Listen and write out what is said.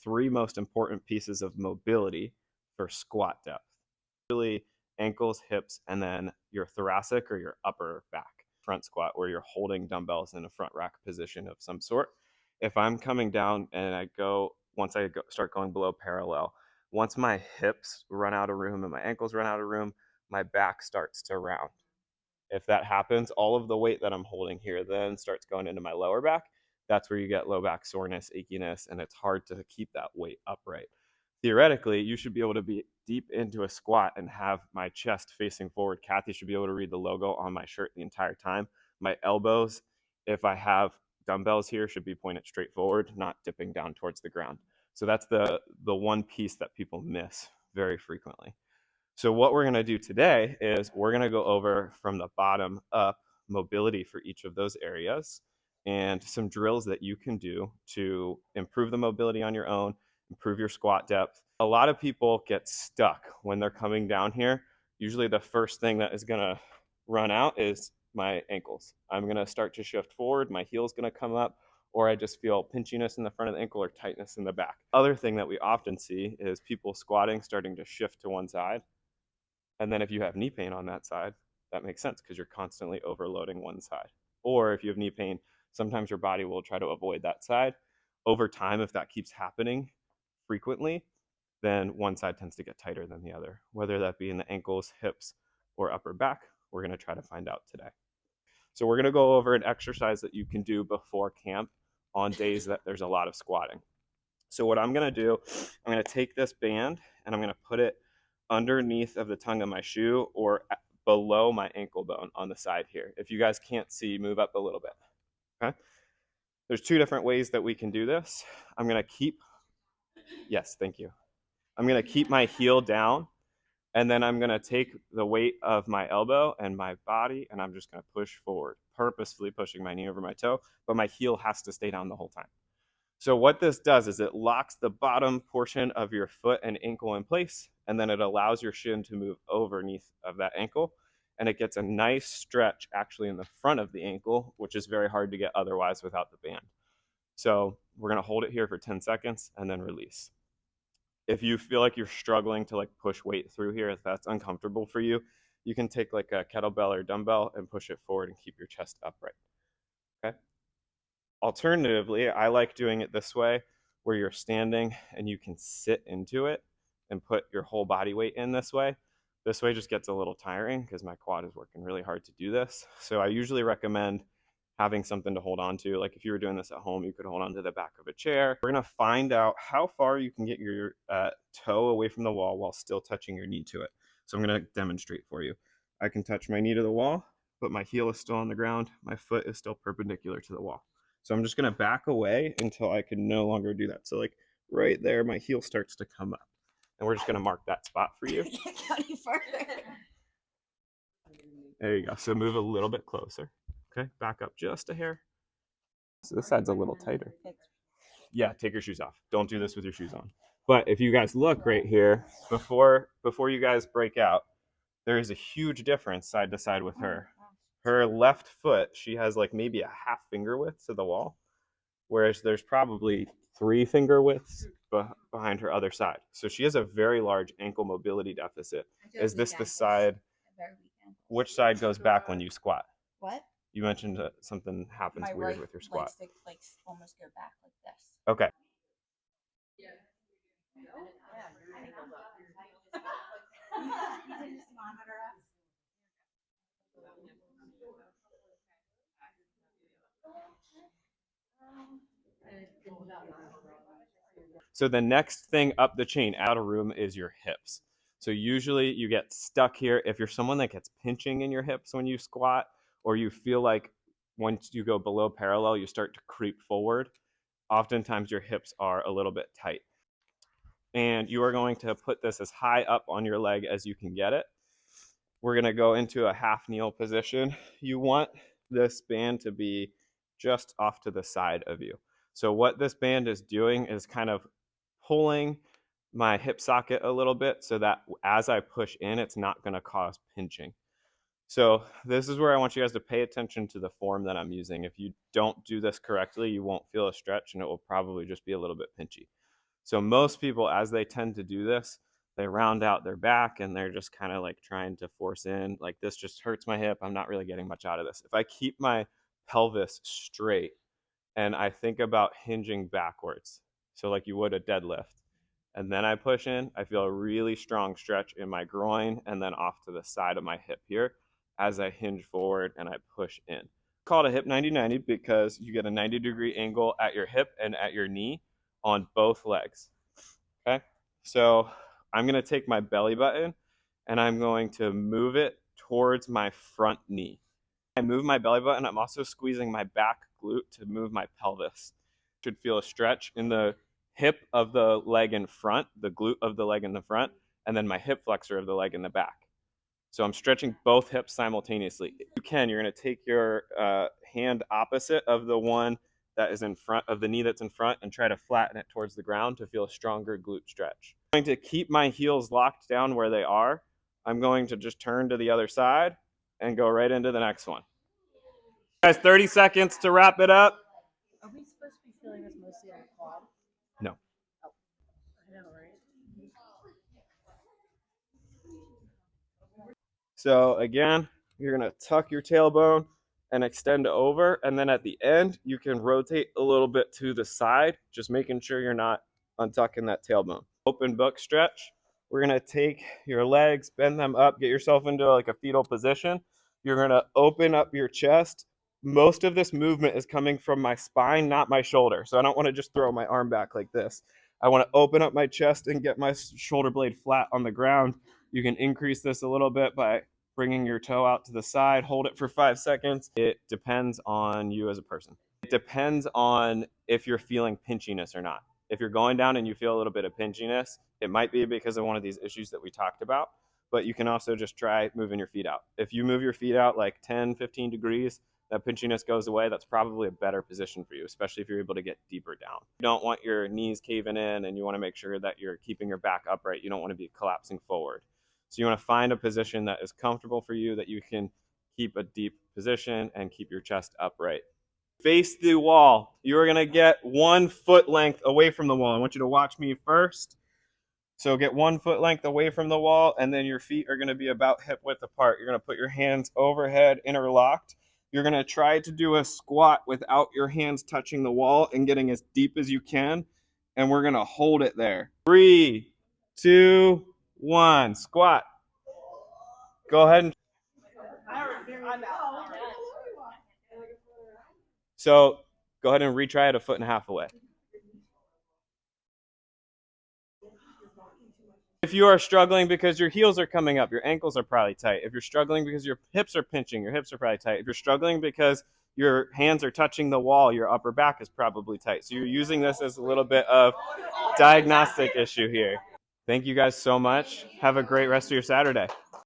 three most important pieces of mobility for squat depth. Really ankles, hips, and then your thoracic or your upper back. Front squat where you're holding dumbbells in a front rack position of some sort. If I'm coming down and once I start going below parallel, once my hips run out of room and my ankles run out of room, my back starts to round. If that happens, all of the weight that I'm holding here then starts going into my lower back. That's where you get low back soreness, achiness, and it's hard to keep that weight upright. Theoretically, you should be able to be deep into a squat and have my chest facing forward. Kathy should be able to read the logo on my shirt the entire time. My elbows, if I have dumbbells here, should be pointed straight forward, not dipping down towards the ground. So that's the one piece that people miss very frequently. So what we're going to do today is we're going to go over from the bottom up mobility for each of those areas and some drills that you can do to improve the mobility on your own, improve your squat depth. A lot of people get stuck when they're coming down here. Usually the first thing that is going to run out is my ankles. I'm going to start to shift forward. My heel's going to come up, or I just feel pinchiness in the front of the ankle or tightness in the back. Other thing that we often see is people squatting starting to shift to one side. And then if you have knee pain on that side, that makes sense because you're constantly overloading one side. Or if you have knee pain, sometimes your body will try to avoid that side. Over time, if that keeps happening frequently, then one side tends to get tighter than the other. Whether that be in the ankles, hips, or upper back, we're going to try to find out today. So we're going to go over an exercise that you can do before camp on days that there's a lot of squatting. So what I'm going to do, I'm going to take this band and I'm going to put it underneath of the tongue of my shoe or below my ankle bone on the side here. If you guys can't see, move up a little bit. Okay. There's two different ways that we can do this. I'm going to keep, yes, thank you. I'm going to keep my heel down, and then I'm going to take the weight of my elbow and my body, and I'm just going to push forward, purposefully pushing my knee over my toe, but my heel has to stay down the whole time. So what this does is it locks the bottom portion of your foot and ankle in place, and then it allows your shin to move underneath of that ankle, and it gets a nice stretch actually in the front of the ankle, which is very hard to get otherwise without the band. So we're going to hold it here for 10 seconds and then release. If you feel like you're struggling to push weight through here, if that's uncomfortable for you, you can take a kettlebell or dumbbell and push it forward and keep your chest upright. Okay. Alternatively, I like doing it this way where you're standing and you can sit into it and put your whole body weight in this way. This way just gets a little tiring because my quad is working really hard to do this. So I usually recommend having something to hold on to. Like if you were doing this at home, you could hold on to the back of a chair. We're going to find out how far you can get your toe away from the wall while still touching your knee to it. So I'm going to demonstrate for you. I can touch my knee to the wall, but my heel is still on the ground. My foot is still perpendicular to the wall. So I'm just going to back away until I can no longer do that. So right there, my heel starts to come up. And we're just going to mark that spot for you. Can't go any further. There you go. So move a little bit closer. Okay, back up just a hair. So this side's a little tighter. Yeah, take your shoes off. Don't do this with your shoes on. But if you guys look right here, before you guys break out, there is a huge difference side to side with her. Her left foot, she has maybe a half finger width to the wall, whereas there's probably 3 finger widths behind her other side. So she has a very large ankle mobility deficit. Is this the side? Which side goes back when you squat? What? You mentioned something happens My weird right with your squat. legs almost go back like this. Okay. So the next thing up the chain out of room is your hips. So usually you get stuck here. If you're someone that gets pinching in your hips when you squat, or you feel like once you go below parallel, you start to creep forward, oftentimes your hips are a little bit tight. And you are going to put this as high up on your leg as you can get it. We're going to go into a half kneel position. You want this band to be just off to the side of you. So what this band is doing is kind of pulling my hip socket a little bit so that as I push in, it's not going to cause pinching. So this is where I want you guys to pay attention to the form that I'm using. If you don't do this correctly, you won't feel a stretch and it will probably just be a little bit pinchy. So most people, as they tend to do this, they round out their back and they're just kind of like trying to force in. Like, this just hurts my hip. I'm not really getting much out of this. If I keep my pelvis straight and I think about hinging backwards, so like you would a deadlift, and then I push in, I feel a really strong stretch in my groin and then off to the side of my hip here as I hinge forward and I push in. Called a hip 90-90 because you get a 90-degree angle at your hip and at your knee on both legs. Okay, so I'm going to take my belly button and I'm going to move it towards my front knee. I move my belly button, I'm also squeezing my back glute to move my pelvis. Should feel a stretch in the hip of the leg in front, the glute of the leg in the front, and then my hip flexor of the leg in the back. So I'm stretching both hips simultaneously. If you can, you're going to take your hand opposite of the one that is in front of the knee that's in front and try to flatten it towards the ground to feel a stronger glute stretch. I'm going to keep my heels locked down where they are. I'm going to just turn to the other side and go right into the next one. Guys, 30 seconds to wrap it up. Are we supposed to be feeling this mostly on the quad? No. Oh, I know, right? So again, you're going to tuck your tailbone and extend over. And then at the end, you can rotate a little bit to the side, just making sure you're not untucking that tailbone. Open book stretch. We're going to take your legs, bend them up, get yourself into like a fetal position. You're going to open up your chest. Most of this movement is coming from my spine, not my shoulder. So I don't want to just throw my arm back like this. I want to open up my chest and get my shoulder blade flat on the ground. You can increase this a little bit by bringing your toe out to the side, hold it for 5 seconds. It depends on you as a person. It depends on if you're feeling pinchiness or not. If you're going down and you feel a little bit of pinchiness, it might be because of one of these issues that we talked about, but you can also just try moving your feet out. If you move your feet out like 10, 15 degrees, that pinchiness goes away. That's probably a better position for you, especially if you're able to get deeper down. You don't want your knees caving in and you want to make sure that you're keeping your back upright. You don't want to be collapsing forward. So you want to find a position that is comfortable for you, that you can keep a deep position and keep your chest upright. Face the wall. You're going to get 1 foot length away from the wall. I want you to watch me first. So get 1 foot length away from the wall, and then your feet are going to be about hip width apart. You're going to put your hands overhead, interlocked. You're going to try to do a squat without your hands touching the wall and getting as deep as you can. And we're going to hold it there. 3, 2, 1. Squat. Go ahead and. So go ahead and retry it 1.5 feet away. If you are struggling because your heels are coming up, your ankles are probably tight. If you're struggling because your hips are pinching, your hips are probably tight. If you're struggling because your hands are touching the wall, your upper back is probably tight. So you're using this as a little bit of diagnostic issue here. Thank you guys so much. Have a great rest of your Saturday.